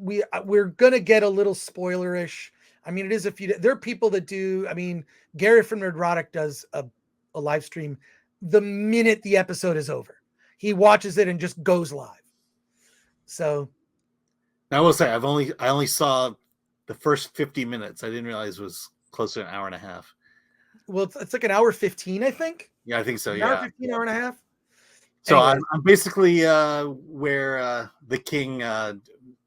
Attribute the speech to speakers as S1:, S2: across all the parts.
S1: we're gonna get a little spoilerish. I mean, it is there are people that do. I mean, Gary from Nerdrotic does a live stream the minute the episode is over. He watches it and just goes live. So
S2: I will say I only saw the first 50 minutes. I didn't realize it was close to an hour and a half.
S1: well, it's like an hour 15, I think.
S2: Yeah, I think so.
S1: An
S2: Yeah,
S1: hour 15, hour and a half.
S2: so
S1: Anyways,
S2: I'm basically where the king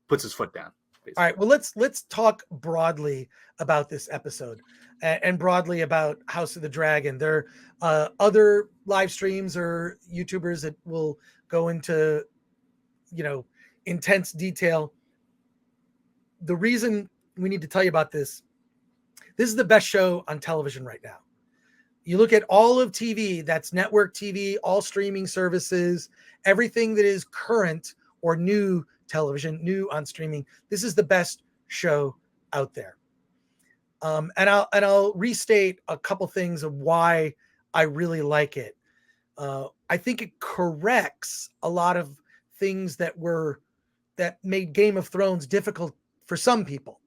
S2: puts his foot down. Basically.
S1: All right. Well, let's talk broadly about this episode, and broadly about House of the Dragon. There are other live streams or YouTubers that will go into, intense detail. The reason we need to tell you about this is the best show on television right now. You look at all of TV, that's network TV, all streaming services, everything that is current or new television, new on streaming. This is the best show out there. And I'll restate a couple things of why I really like it. I think it corrects a lot of things that made Game of Thrones difficult for some people,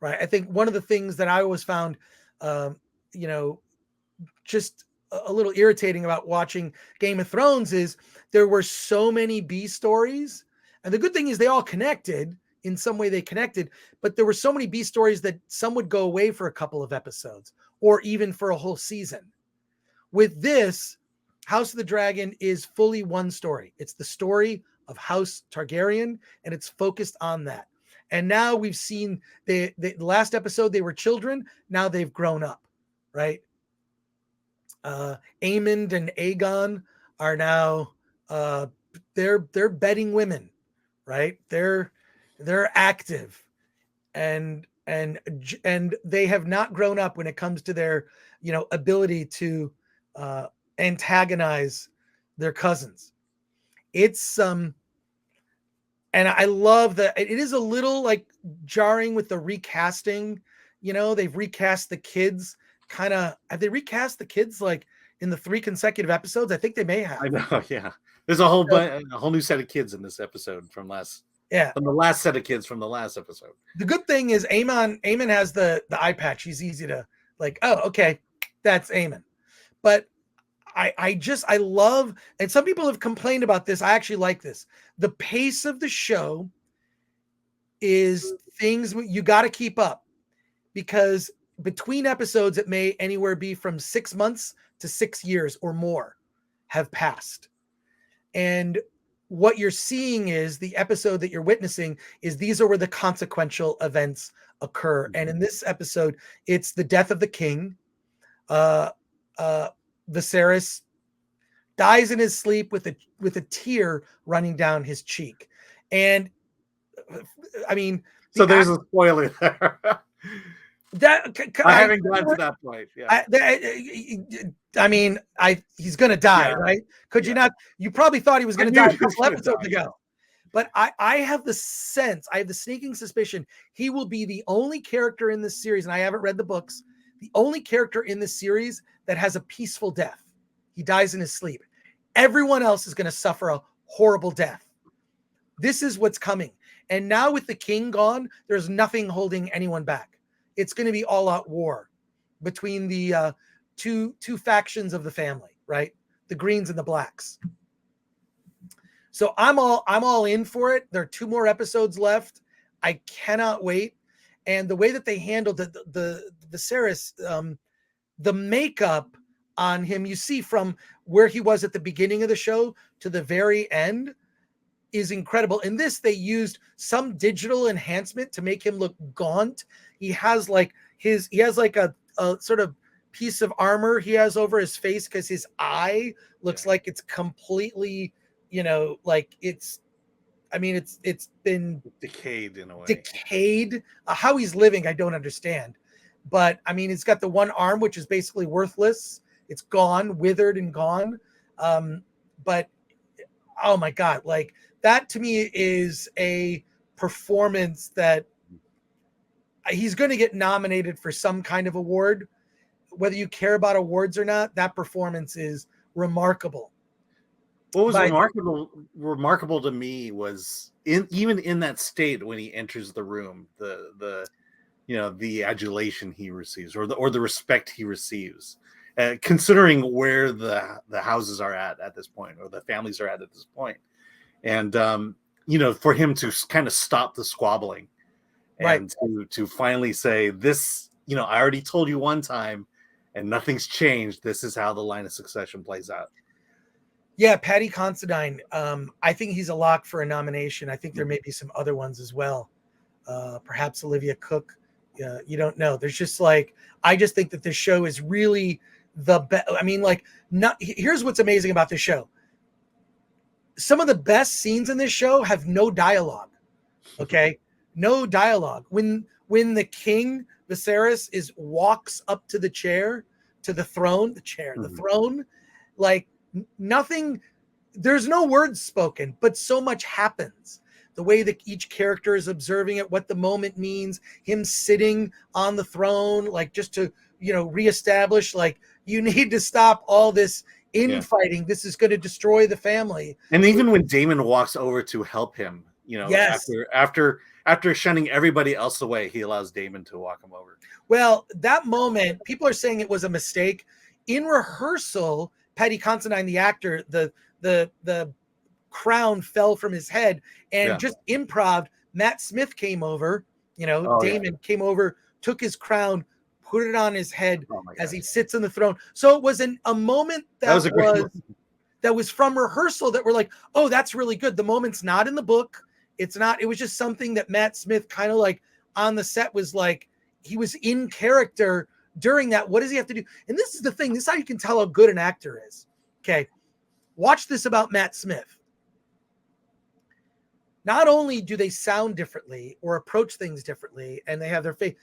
S1: right? I think one of the things that I always found, just a little irritating about watching Game of Thrones is there were so many B stories. And the good thing is they all connected in some way, but there were so many B stories that some would go away for a couple of episodes or even for a whole season. With this, House of the Dragon is fully one story. It's the story of House Targaryen, and it's focused on that. And now we've seen the last episode, they were children. Now they've grown up, right? Aemond and Aegon are now they're bedding women, right? They're active, and they have not grown up when it comes to their ability to antagonize their cousins. It's and I love that it is a little like jarring with the recasting. They've recast the kids. Have they recast the kids like in the 3 consecutive episodes? I think they may have.
S2: I know, yeah. There's a whole new set of kids in this episode from the last set of kids from the last episode.
S1: The good thing is Aemon has the eye patch. He's easy to like, oh, okay, that's Aemon. But I love, and some people have complained about this. I actually like this. The pace of the show is things you got to keep up, because between episodes, it may anywhere be from 6 months to 6 years or more have passed. And what you're seeing is the episode that you're witnessing is these are where the consequential events occur. And in this episode, it's the death of the king. Viserys dies in his sleep with a tear running down his cheek. And I mean,
S2: there's a spoiler there. I haven't gotten to that point. Yeah.
S1: He's going to die, right? Could you not? You probably thought he was going to die a couple episodes ago. But I have the sneaking suspicion he will be the only character in this series, and I haven't read the books, the only character in this series that has a peaceful death. He dies in his sleep. Everyone else is going to suffer a horrible death. This is what's coming. And now with the king gone, there's nothing holding anyone back. It's going to be all-out war between the two factions of the family, right? The Greens and the Blacks. So I'm all in for it. There are 2 more episodes left. I cannot wait. And the way that they handled the Viserys, the makeup on him, you see from where he was at the beginning of the show to the very end, is incredible. In this, they used some digital enhancement to make him look gaunt. He has like a sort of piece of armor he has over his face because his eye looks like it's completely, like it's been
S2: decayed in a way.
S1: Decayed. How he's living, I don't understand. But I mean, it's got the one arm, which is basically worthless. It's gone, withered and gone. But oh my God, like that to me is a performance that he's going to get nominated for some kind of award. Whether you care about awards or not, that performance is remarkable.
S2: What was remarkable to me was even in that state when he enters the room, the the adulation he receives or the respect he receives, considering where the houses are at this point, or the families are at this point, and for him to kind of stop the squabbling, and to finally say, this, I already told you one time, and nothing's changed. This is how the line of succession plays out.
S1: Yeah, Paddy Considine. I think he's a lock for a nomination. I think there may be some other ones as well. Perhaps Olivia Cook. You don't know. There's just I just think that this show is really the best. I mean, here's what's amazing about this show. Some of the best scenes in this show have no dialogue. Okay, no dialogue. When the king Viserys walks up to the chair, to the throne, the throne, nothing, there's no words spoken, but so much happens. The way that each character is observing it, what the moment means, him sitting on the throne, just to, reestablish, you need to stop all this infighting. Yeah. This is going to destroy the family.
S2: And even when Daemon walks over to help him,
S1: yes.
S2: after shunning everybody else away, he allows Daemon to walk him over.
S1: Well, that moment, people are saying it was a mistake. In rehearsal, Paddy Considine, the actor, the crown fell from his head, and just improv. Matt Smith came over, Daemon came over, took his crown, put it on his head as he sits on the throne. So it was a moment that was from rehearsal that we're like, oh, that's really good. The moment's not in the book. It's not. It was just something that Matt Smith kind of on the set was he was in character during that. What does he have to do? And this is the thing. This is how you can tell how good an actor is. Okay. Watch this about Matt Smith. Not only do they sound differently or approach things differently, and they have their face,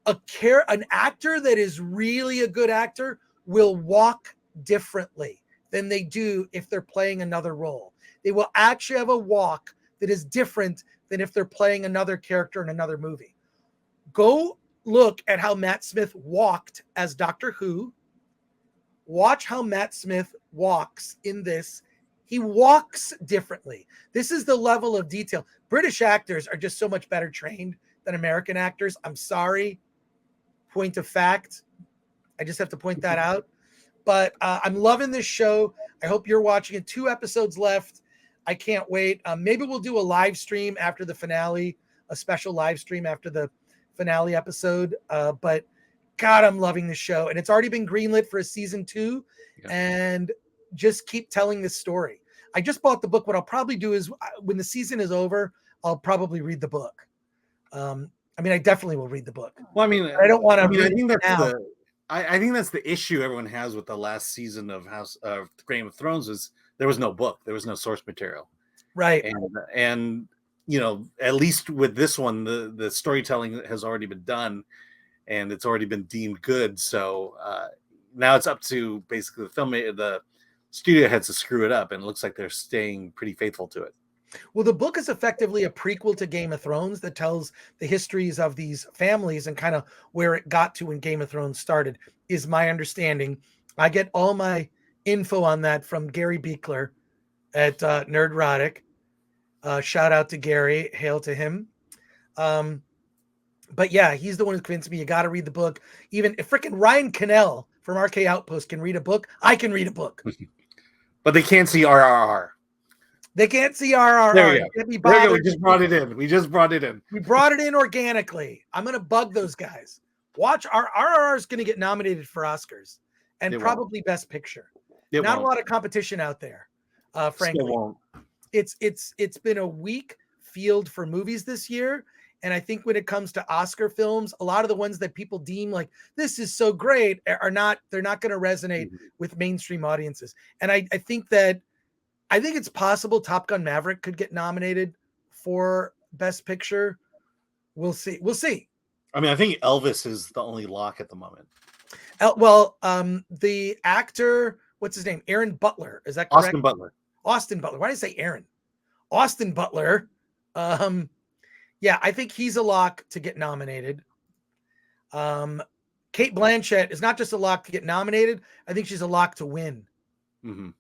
S1: an actor that is really a good actor will walk differently than they do if they're playing another role. They will actually have a walk that is different than if they're playing another character in another movie. Go look at how Matt Smith walked as Doctor Who. Watch how Matt Smith walks in this. He walks differently. This is the level of detail. British actors are just so much better trained than American actors. I'm sorry. Point of fact. I just have to point that out. But I'm loving this show. I hope you're watching it. 2 episodes left. I can't wait. Maybe we'll do a live stream after the finale, a special live stream after the finale episode. But God, I'm loving this show. And it's already been greenlit for a season 2. Yeah. And just keep telling this story. I just bought the book. What I'll probably do is when the season is over, I'll probably read the book. I definitely will read the book.
S2: Well,
S1: I don't want to read it now.
S2: I think that's the issue everyone has with the last season of Game of Thrones is there was no book. There was no source material.
S1: Right.
S2: And at least with this one, the storytelling has already been done and it's already been deemed good. So now it's up to basically the studio heads to screw it up, and it looks like they're staying pretty faithful to it.
S1: Well, the book is effectively a prequel to Game of Thrones that tells the histories of these families and kind of where it got to when Game of Thrones started, is my understanding. I get all my info on that from Gary Beekler at Nerdrotic. Shout out to Gary. Hail to him. But yeah, he's the one who convinced me you got to read the book. Even if freaking Ryan Cannell from RK Outpost can read a book, I can read a book.
S2: But they can't see RRR.
S1: They can't see RRR.
S2: There you go. We just brought it in. We
S1: brought it in organically. I'm going to bug those guys. Watch. Our RRR is going to get nominated for Oscars and probably Best Picture. Not a lot of competition out there, frankly. It's been a weak field for movies this year. And I think when it comes to Oscar films, a lot of the ones that people deem like this is so great they're not going to resonate with mainstream audiences. And I think it's possible Top Gun Maverick could get nominated for Best Picture. We'll see.
S2: I think Elvis is the only lock at the moment.
S1: The actor, what's his name? Aaron Butler. Is that correct? Austin Butler. Why did I say Aaron? Austin Butler. Yeah, I think he's a lock to get nominated. Cate Blanchett is not just a lock to get nominated. I think she's a lock to win.
S2: Mm-hmm.